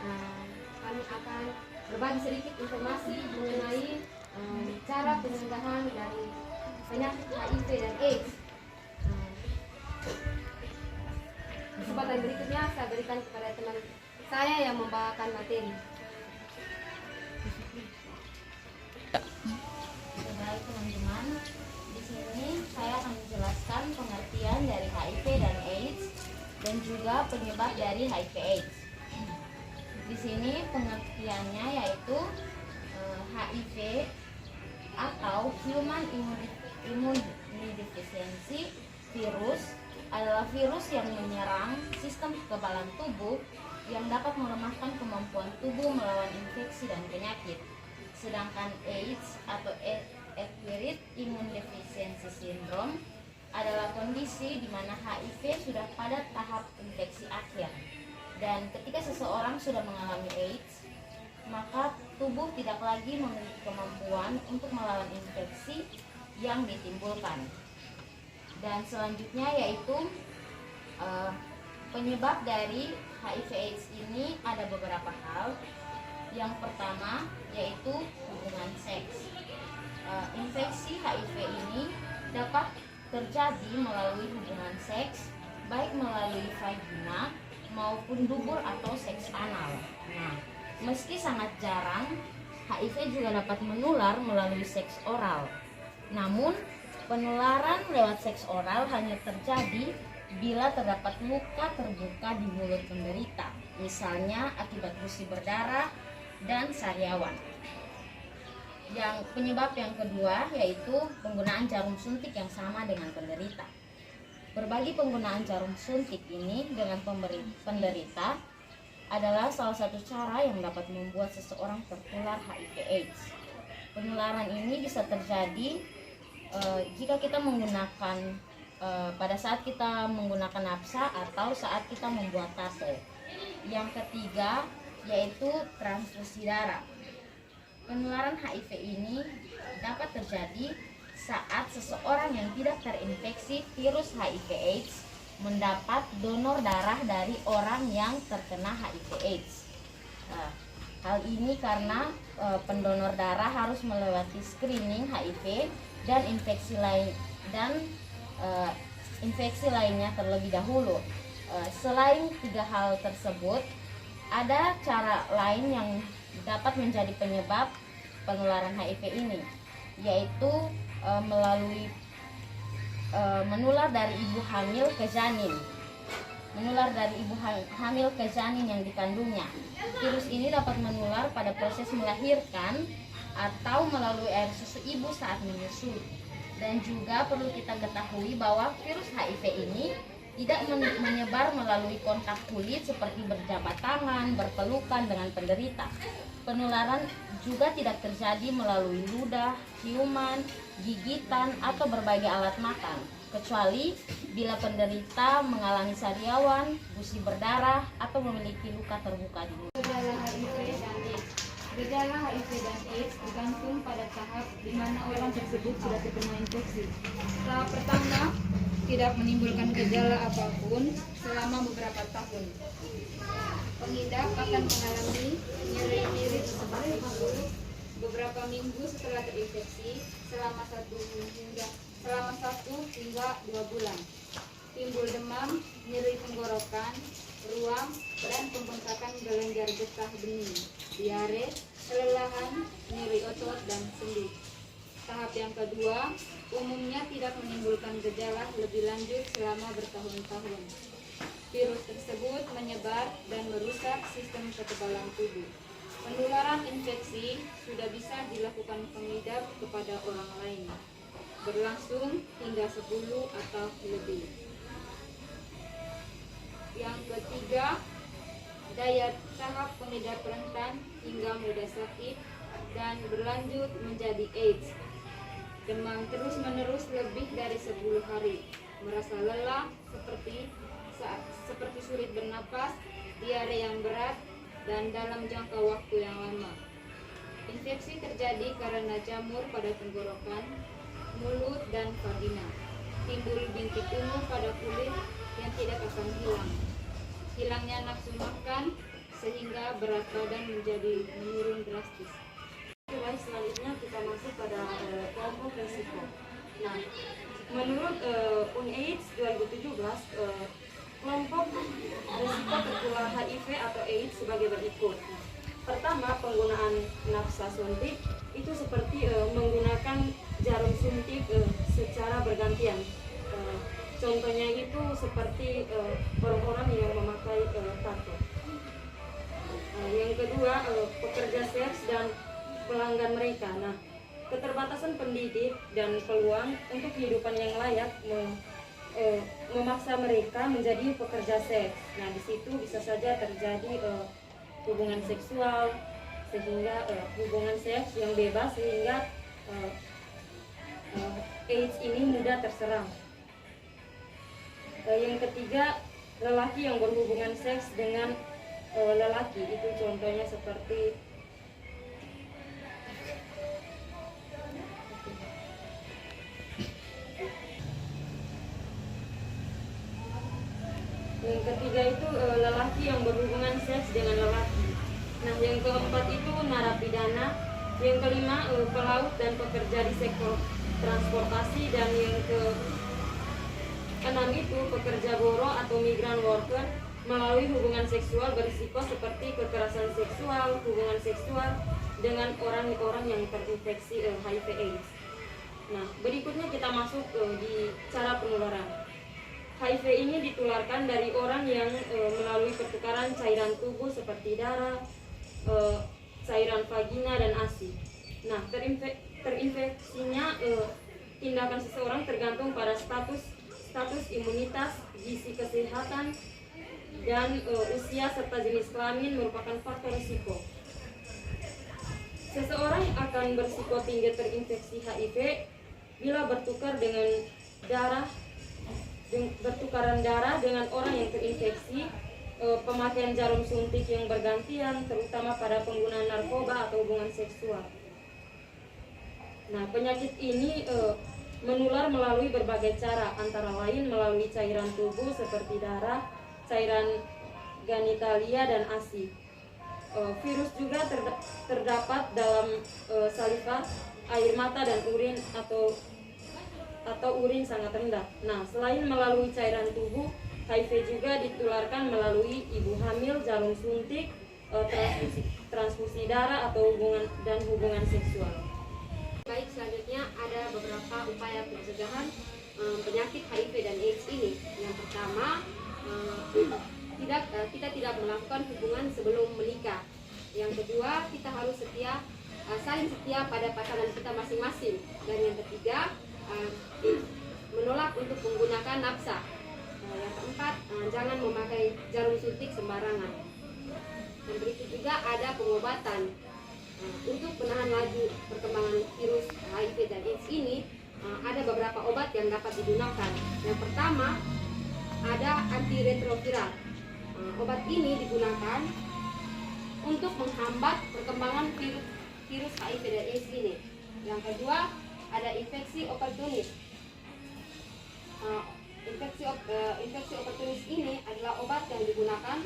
Kami akan berbagi sedikit informasi mengenai cara pencegahan dari penyakit HIV dan AIDS. Kesempatan berikutnya saya berikan kepada teman saya yang membawakan materi. Baik teman-teman, di sini saya akan menjelaskan pengertian dari HIV dan AIDS dan juga penyebab dari HIV/AIDS. Di sini pengertiannya yaitu HIV atau Human Immunodeficiency Virus adalah virus yang menyerang sistem kekebalan tubuh yang dapat melemahkan kemampuan tubuh melawan infeksi dan penyakit. Sedangkan AIDS atau Acquired Immunodeficiency Syndrome adalah kondisi di mana HIV sudah pada tahap infeksi akhir. Dan ketika seseorang sudah mengalami AIDS, maka tubuh tidak lagi memiliki kemampuan untuk melawan infeksi yang ditimbulkan. Dan selanjutnya yaitu penyebab dari HIV/AIDS ini ada beberapa hal. Yang pertama yaitu hubungan seks. Infeksi HIV ini dapat terjadi melalui hubungan seks, baik melalui vagina maupun dubur atau seks anal. Nah, meski sangat jarang, HIV juga dapat menular melalui seks oral. Namun, penularan lewat seks oral hanya terjadi bila terdapat luka terbuka di mulut penderita, misalnya akibat gusi berdarah dan sariawan. Yang penyebab yang kedua yaitu penggunaan jarum suntik yang sama dengan penderita. Berbagi penggunaan jarum suntik ini dengan penderita adalah salah satu cara yang dapat membuat seseorang tertular HIV/AIDS. Penularan ini bisa terjadi jika kita menggunakan pada saat kita menggunakan napsa atau saat kita membuat tato. Yang ketiga yaitu transfusi darah. Penularan HIV ini dapat terjadi saat seseorang yang tidak terinfeksi virus HIV/AIDS mendapat donor darah dari orang yang terkena HIV/AIDS. Hal ini karena pendonor darah harus melewati screening HIV dan infeksi lainnya terlebih dahulu. Selain tiga hal tersebut, ada cara lain yang dapat menjadi penyebab penularan HIV ini, yaitu melalui menular dari ibu hamil ke janin. Menular dari ibu hamil ke janin yang dikandungnya. Virus ini dapat menular pada proses melahirkan atau melalui air susu ibu saat menyusui. Dan juga perlu kita ketahui bahwa virus HIV ini tidak menyebar melalui kontak kulit seperti berjabat tangan, berpelukan dengan penderita. Penularan juga tidak terjadi melalui ludah, ciuman, gigitan, atau berbagai alat makan, kecuali bila penderita mengalami sariawan, gusi berdarah, atau memiliki luka terbuka di mulut. Gejala HIV dan AIDS. Gejala HIV dan AIDS tergantung pada tahap di mana orang tersebut sudah terkena infeksi. Tahap pertama tidak menimbulkan gejala apapun selama beberapa tahun. Pengidap akan mengalami nyeri-nyeri seperti flu beberapa minggu setelah terinfeksi selama 1 hingga 2 bulan. Timbul demam, nyeri tenggorokan, ruam, dan pembengkakan kelenjar getah bening, diare, kelelahan, nyeri otot, dan sendi. Tahap yang kedua, umumnya tidak menimbulkan gejala lebih lanjut selama bertahun-tahun. Virus tersebut menyebar dan merusak sistem kekebalan tubuh. Penularan infeksi sudah bisa dilakukan pengidap kepada orang lain, berlangsung hingga 10 atau lebih. Yang ketiga, daya tahap pengidap rentan hingga mudah sakit dan berlanjut menjadi AIDS. Demam terus-menerus lebih dari 10 hari, merasa lelah seperti sulit bernapas, diare yang berat, dan dalam jangka waktu yang lama. Infeksi terjadi karena jamur pada tenggorokan, mulut, dan vagina. Timbul bintik ungu pada kulit yang tidak akan hilang. Hilangnya nafsu makan sehingga berat badan menjadi menurun drastis. Baik, selanjutnya kita masuk pada kelompok risiko. Nah, menurut UNAIDS 2017, kelompok risiko tertular HIV atau AIDS sebagai berikut. Pertama, penggunaan nafsa suntik itu seperti menggunakan jarum suntik secara bergantian. Contohnya itu seperti orang-orang yang memakai tato. Yang kedua, pekerja seks dan pelanggan mereka. Nah, keterbatasan pendidik dan peluang untuk kehidupan yang layak memaksa mereka menjadi pekerja seks. Nah, di situ bisa saja terjadi hubungan seksual, sehingga hubungan seks yang bebas sehingga AIDS ini mudah terserang. Yang ketiga, lelaki yang berhubungan seks dengan lelaki, itu contohnya seperti yang ketiga itu lelaki yang berhubungan seks dengan lelaki. Nah, yang keempat itu narapidana. Yang kelima pelaut dan pekerja di sektor transportasi, dan yang keenam itu pekerja buruh atau migran worker melalui hubungan seksual berisiko seperti kekerasan seksual, hubungan seksual dengan orang-orang yang terinfeksi HIV/AIDS. Nah, berikutnya kita masuk di cara penularan. HIV ini ditularkan dari orang yang melalui pertukaran cairan tubuh seperti darah, cairan vagina, dan ASI. Nah, terinfeksinya tindakan seseorang tergantung pada status imunitas, gizi kesehatan, dan usia serta jenis kelamin merupakan faktor risiko. Seseorang akan berisiko tinggi terinfeksi HIV bila bertukaran darah dengan orang yang terinfeksi, pemakaian jarum suntik yang bergantian, terutama pada penggunaan narkoba atau hubungan seksual. Nah, penyakit ini menular melalui berbagai cara, antara lain melalui cairan tubuh seperti darah, cairan genitalia, dan ASI. Virus juga terdapat dalam saliva, air mata, dan urin atau urin sangat rendah. Nah, selain melalui cairan tubuh, HIV juga ditularkan melalui ibu hamil, jarum suntik, transfusi darah, atau hubungan seksual. Baik, selanjutnya ada beberapa upaya pencegahan penyakit HIV dan AIDS ini. Yang pertama, kita tidak melakukan hubungan sebelum menikah. Yang kedua, kita harus saling setia pada pasangan kita masing-masing. Dan yang ketiga, menolak untuk menggunakan nafsa. Yang keempat, jangan memakai jarum suntik sembarangan. Dan berikut juga ada pengobatan. Untuk menahan laju perkembangan virus HIV dan AIDS ini, ada beberapa obat yang dapat digunakan. Yang pertama, ada antiretroviral. Obat ini digunakan untuk menghambat perkembangan virus HIV dan AIDS ini. Yang kedua, ada infeksi oportunis. Infeksi oportunis ini adalah obat yang digunakan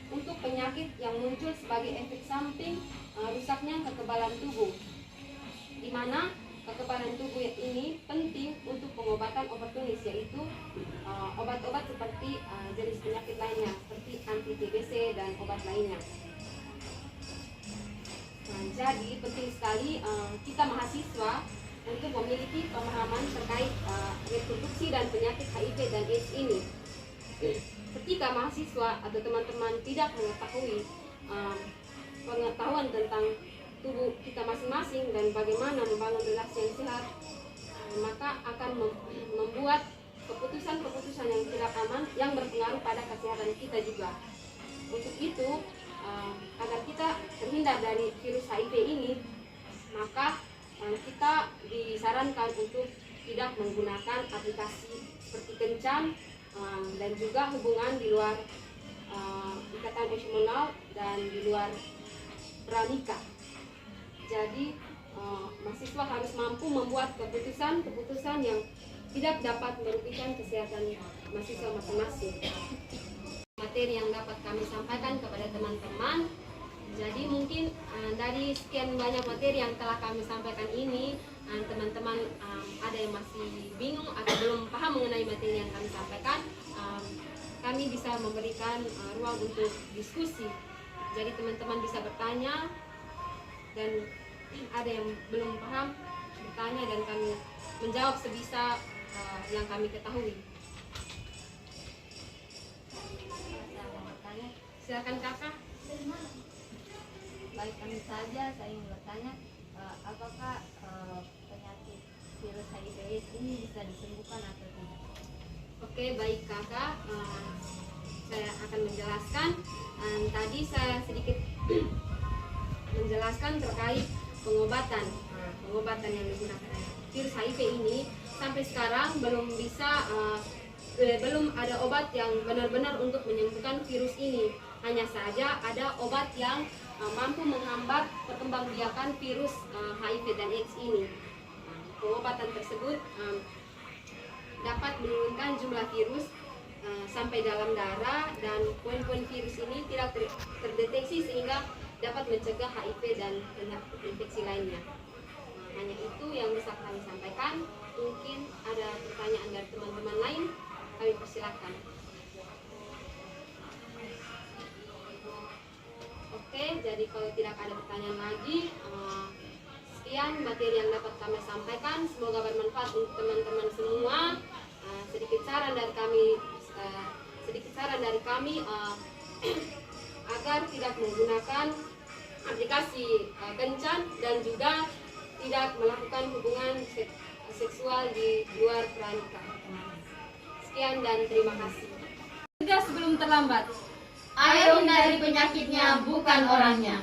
untuk penyakit yang muncul sebagai efek samping rusaknya kekebalan tubuh, di mana kekebalan tubuh ini penting untuk pengobatan oportunis, yaitu obat-obat seperti jenis penyakit lainnya seperti anti-TBC dan obat lainnya. Nah, jadi penting sekali kita mahasiswa untuk memiliki pemahaman terkait reproduksi dan penyakit HIV dan AIDS ini. Ketika mahasiswa atau teman-teman tidak mengetahui pengetahuan tentang tubuh kita masing-masing dan bagaimana membangun relasi yang sehat, maka akan membuat keputusan-keputusan yang tidak aman yang berpengaruh pada kesehatan kita juga. Untuk itu, agar kita terhindar dari virus HIV ini, maka kita disarankan untuk tidak menggunakan aplikasi seperti kencan dan juga hubungan di luar ikatan emosional dan di luar pranikah. Jadi mahasiswa harus mampu membuat keputusan yang tidak dapat merugikan kesehatan mahasiswa masing-masing. Materi yang dapat kami sampaikan kepada teman-teman Jadi mungkin dari sekian banyak materi yang telah kami sampaikan ini, teman-teman ada yang masih bingung atau belum paham mengenai materi yang kami sampaikan, kami bisa memberikan ruang untuk diskusi. Jadi teman-teman bisa bertanya, dan ada yang belum paham bertanya, dan kami menjawab sebisa yang kami ketahui. Silakan kakak. Baik, kami saja saya ingin bertanya, apakah penyakit virus HIV/AIDS ini bisa disembuhkan atau tidak? Oke, baik kakak. Saya akan menjelaskan. Tadi saya sedikit menjelaskan terkait pengobatan. Pengobatan yang digunakan virus HIV ini sampai sekarang belum ada obat yang benar-benar untuk menyembuhkan virus ini. Hanya saja ada obat yang mampu menghambat perkembangbiakan virus HIV dan AIDS ini. Pengobatan tersebut dapat menurunkan jumlah virus sampai dalam darah, dan poin-poin virus ini tidak terdeteksi sehingga dapat mencegah HIV dan penyakit infeksi lainnya. Hanya itu yang bisa kami sampaikan. Mungkin ada pertanyaan dari teman-teman lain, kami persilakan. Oke, jadi kalau tidak ada pertanyaan lagi, sekian materi yang dapat kami sampaikan. Semoga bermanfaat untuk teman-teman semua. Sedikit saran dari kami agar tidak menggunakan aplikasi kencan dan juga tidak melakukan hubungan seksual di luar pranikah. Sekian dan terima kasih. Sudah sebelum terlambat. Ayo hindari penyakitnya, bukan orangnya.